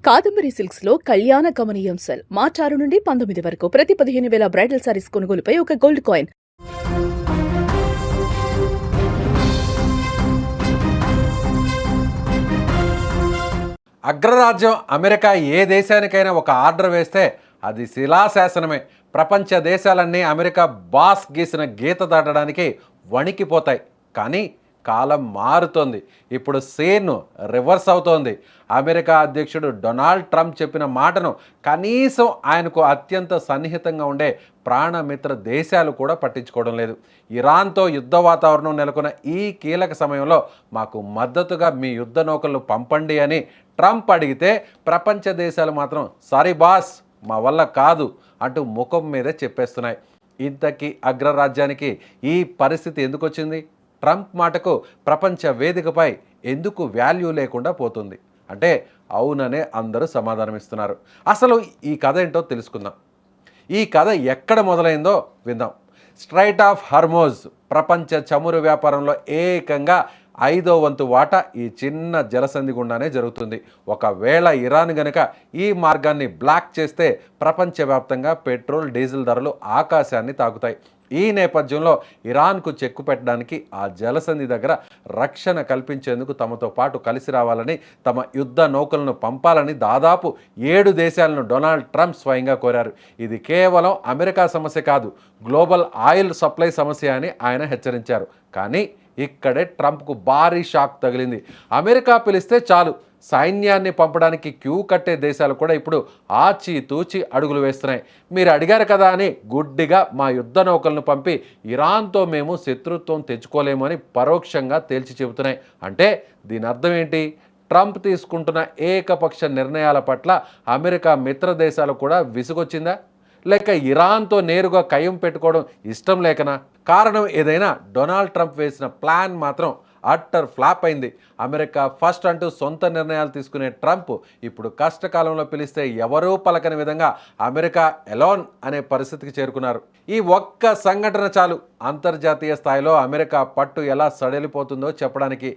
Kadambari silks లో కళ్యాణ కమనీయం సెల్ మార్చి 6 నుండి 19 వరకు ప్రతి 15,000 బ్రైడల్ సారీస్ కొనుగోలుపై ఒక గోల్డ్ కాయిన్. అగ్రరాజ్యం అమెరికా ఏ దేశానికైనా ఒక ఆర్డర్ వేస్తే అది శిలాశాసనమే. ప్రపంచ దేశాలన్నీ అమెరికా బాస్ గీసిన గీత దాటడానికి వణికిపోతాయి. కానీ కాలం మారుతోంది. ఇప్పుడు సీన్ రివర్స్ అవుతోంది. అమెరికా అధ్యక్షుడు డొనాల్డ్ ట్రంప్ చెప్పిన మాటను కనీసం ఆయనకు అత్యంత సన్నిహితంగా ఉండే ప్రాణమిత్ర దేశాలు కూడా పట్టించుకోవడం లేదు. ఇరాన్తో యుద్ధ వాతావరణం నెలకొన్న ఈ కీలక సమయంలో మాకు మద్దతుగా మీ యుద్ధ నౌకలను పంపండి అని ట్రంప్ అడిగితే ప్రపంచ దేశాలు మాత్రం సారీ బాస్, మా వల్ల కాదు అంటూ ముఖం మీదే చెప్పేస్తున్నాయి. ఇంతకీ అగ్రరాజ్యానికి ఈ పరిస్థితి ఎందుకు వచ్చింది? ట్రంప్ మాటకు ప్రపంచ వేదికపై ఎందుకు వాల్యూ లేకుండా పోతుంది అంటే అవుననే అందరూ సమాధానమిస్తున్నారు. అసలు ఈ కథ ఏంటో తెలుసుకుందాం. ఈ కథ ఎక్కడ మొదలైందో విందాం. స్ట్రైట్ ఆఫ్ హర్మోజ్ ప్రపంచ చమురు వ్యాపారంలో ఏకంగా 5వ వంతు వాటా ఈ చిన్న జలసంధి గుండానే జరుగుతుంది. ఒకవేళ ఇరాన్ గనక ఈ మార్గాన్ని బ్లాక్ చేస్తే ప్రపంచవ్యాప్తంగా పెట్రోల్, డీజిల్ ధరలు ఆకాశాన్ని తాకుతాయి. ఈ నేపథ్యంలో ఇరాన్కు చెక్కు పెట్టడానికి ఆ జలసంధి దగ్గర రక్షణ కల్పించేందుకు తమతో పాటు కలిసి రావాలని, తమ యుద్ధ నౌకలను పంపాలని దాదాపు 7 దేశాలను డొనాల్డ్ ట్రంప్ స్వయంగా కోరారు. ఇది కేవలం అమెరికా సమస్య కాదు, గ్లోబల్ ఆయిల్ సప్లై సమస్య అని ఆయన హెచ్చరించారు. కానీ ఇక్కడే ట్రంప్కు భారీ షాక్ తగిలింది. అమెరికా పిలిస్తే చాలు సైన్యాన్ని పంపడానికి క్యూ కట్టే దేశాలు కూడా ఇప్పుడు ఆచితూచి అడుగులు వేస్తున్నాయి. మీరు అడిగారు కదా అని గుడ్డిగా మా యుద్ధ నౌకలను పంపి ఇరాన్తో మేము శత్రుత్వం తెచ్చుకోలేము అని పరోక్షంగా తేల్చి చెబుతున్నాయి. అంటే దీని అర్థం ఏంటి? ట్రంప్ తీసుకుంటున్న ఏకపక్ష నిర్ణయాల పట్ల అమెరికా మిత్ర దేశాలు కూడా విసుగొచ్చిందా? లేక ఇరాన్తో నేరుగా కయ్యం పెట్టుకోవడం ఇష్టం లేకనా? కారణం ఏదైనా డొనాల్డ్ ట్రంప్ వేసిన ప్లాన్ మాత్రం అట్టర్ ఫ్లాప్ అయింది. అమెరికా ఫస్ట్ అంటూ సొంత నిర్ణయాలు తీసుకునే ట్రంప్ ఇప్పుడు కష్టకాలంలో పిలిస్తే ఎవరూ పలకని విధంగా అమెరికా ఎలోన్ అనే పరిస్థితికి చేరుకున్నారు. ఈ ఒక్క సంఘటన చాలు అంతర్జాతీయ స్థాయిలో అమెరికా పట్టు ఎలా సడలిపోతుందో చెప్పడానికి.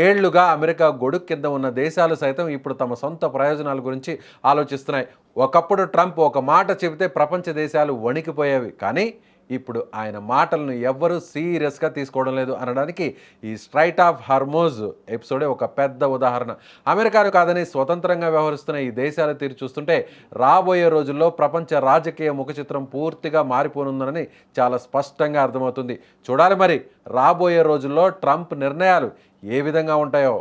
ఏళ్లుగా అమెరికా గొడుగు కింద ఉన్న దేశాలు సైతం ఇప్పుడు తమ సొంత ప్రయోజనాల గురించి ఆలోచిస్తున్నాయి. ఒకప్పుడు ట్రంప్ ఒక మాట చెబితే ప్రపంచ దేశాలు వణికిపోయేవి. కానీ ఇప్పుడు ఆయన మాటలను ఎవ్వరూ సీరియస్గా తీసుకోవడం లేదు అనడానికి ఈ స్ట్రైట్ ఆఫ్ హర్మోజ్ ఎపిసోడే ఒక పెద్ద ఉదాహరణ. అమెరికాను కాదని స్వతంత్రంగా వ్యవహరిస్తున్న ఈ దేశాల తీరు చూస్తుంటే రాబోయే రోజుల్లో ప్రపంచ రాజకీయ ముఖచిత్రం పూర్తిగా మారిపోనుందని చాలా స్పష్టంగా అర్థమవుతుంది. చూడాలి మరి రాబోయే రోజుల్లో ట్రంప్ నిర్ణయాలు ఏ విధంగా ఉంటాయో.